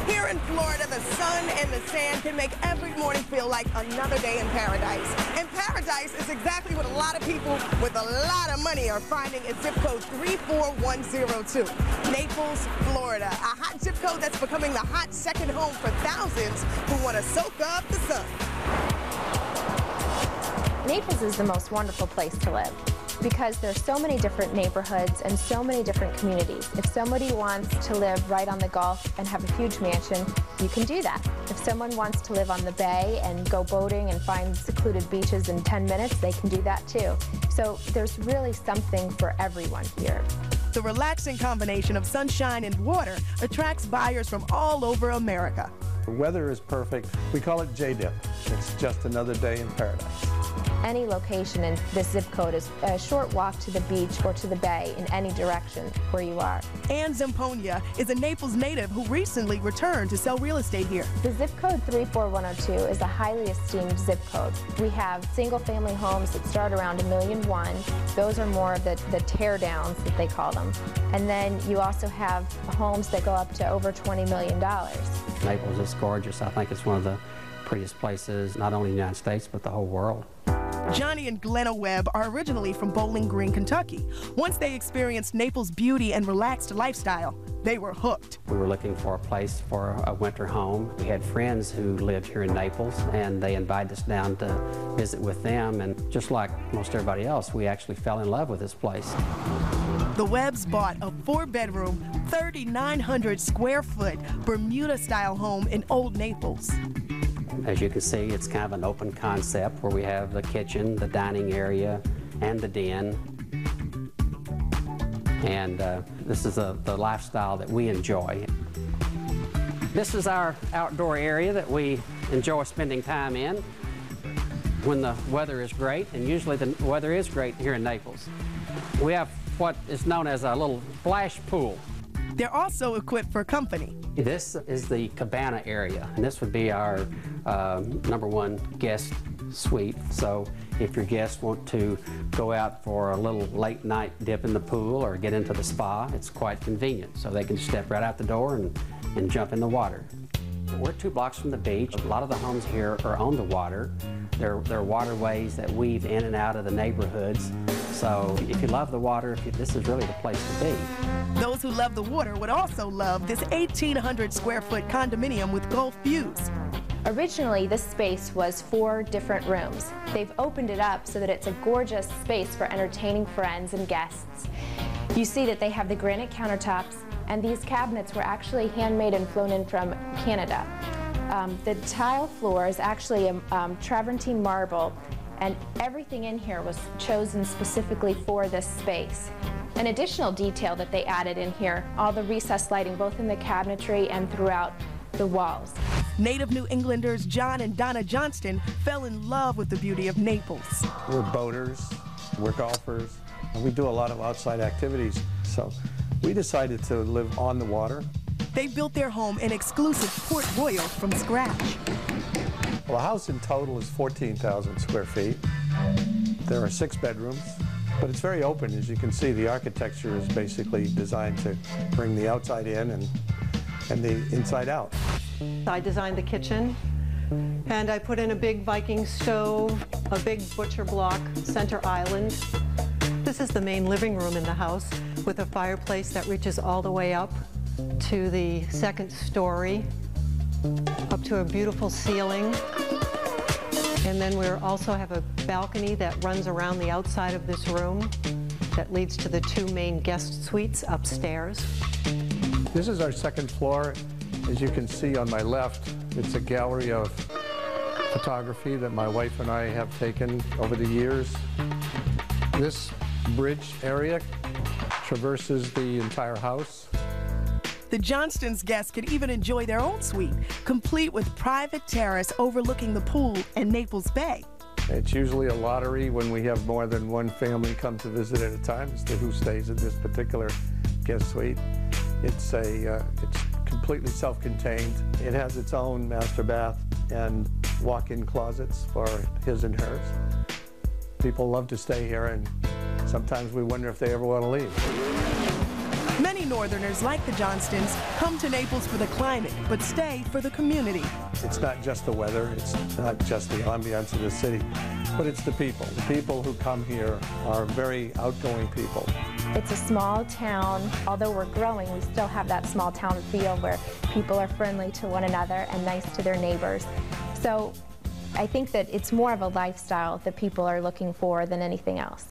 Here in Florida, the sun and the sand can make every morning feel like another day in paradise. And paradise is exactly what a lot of people with a lot of money are finding at zip code 34102. Naples, Florida, a hot zip code that's becoming the hot second home for thousands who want to soak up the sun. Naples is the most wonderful place to live because there's so many different neighborhoods and so many different communities. If somebody wants to live right on the Gulf and have a huge mansion, you can do that. If someone wants to live on the bay and go boating and find secluded beaches in 10 minutes, they can do that too. So there's really something for everyone here. The relaxing combination of sunshine and water attracts buyers from all over America. The weather is perfect. We call it J-Dip. It's just another day in paradise. Any location in this zip code is a short walk to the beach or to the bay in any direction where you are. And Zampogna is a Naples native who recently returned to sell real estate here. The zip code 34102 is a highly esteemed zip code. We have single-family homes that start around $1.1 million. Those are more of the tear-downs that they call them. And then you also have homes that go up to over $20 million. Naples is gorgeous. I think it's one of the prettiest places, not only in the United States, but the whole world. Johnny and Glenna Webb are originally from Bowling Green, Kentucky. Once they experienced Naples' beauty and relaxed lifestyle, they were hooked. We were looking for a place for a winter home. We had friends who lived here in Naples, and they invited us down to visit with them. And just like most everybody else, we actually fell in love with this place. The Webbs bought a 4-bedroom, 3,900 square foot Bermuda-style home in Old Naples. As you can see, it's kind of an open concept where we have the kitchen, the dining area, and the den. And this is the lifestyle that we enjoy. This is our outdoor area that we enjoy spending time in when the weather is great, and usually the weather is great here in Naples. We have what is known as a little splash pool. They're also equipped for company. This is the cabana area, and this would be our #1 guest suite. So if your guests want to go out for a little late night dip in the pool or get into the spa, it's quite convenient. So they can step right out the door and jump in the water. We're 2 blocks from the beach. A lot of the homes here are on the water. There are waterways that weave in and out of the neighborhoods. So if you love the water, this is really the place to be. Those who love the water would also love this 1,800 square foot condominium with Gulf views. Originally, this space was 4 different rooms. They've opened it up so that it's a gorgeous space for entertaining friends and guests. You see that they have the granite countertops, and these cabinets were actually handmade and flown in from Canada. The tile floor is actually travertine marble, and everything in here was chosen specifically for this space. An additional detail that they added in here, all the recessed lighting both in the cabinetry and throughout the walls. Native New Englanders John and Donna Johnston fell in love with the beauty of Naples. We're boaters, we're golfers, and we do a lot of outside activities. So we decided to live on the water. They built their home in exclusive Port Royal from scratch. Well, the house in total is 14,000 square feet. There are 6 bedrooms, but it's very open. As you can see, the architecture is basically designed to bring the outside in and the inside out. I designed the kitchen, and I put in a big Viking stove, a big butcher block center island. This is the main living room in the house with a fireplace that reaches all the way up to the 2nd story, up to a beautiful ceiling. And then we also have a balcony that runs around the outside of this room that leads to the 2 main guest suites upstairs. This is our 2nd floor. As you can see on my left, it's a gallery of photography that my wife and I have taken over the years. This bridge area traverses the entire house. The Johnstons' guests could even enjoy their own suite, complete with private terrace overlooking the pool and Naples Bay. It's usually a lottery when we have more than one family come to visit at a time as to who stays in this particular guest suite. It's completely self-contained. It has its own master bath and walk-in closets for his and hers. People love to stay here, and sometimes we wonder if they ever want to leave. Many Northerners, like the Johnstons, come to Naples for the climate, but stay for the community. It's not just the weather, it's not just the ambiance of the city, but it's the people. The people who come here are very outgoing people. It's a small town. Although we're growing, we still have that small town feel where people are friendly to one another and nice to their neighbors. So I think that it's more of a lifestyle that people are looking for than anything else.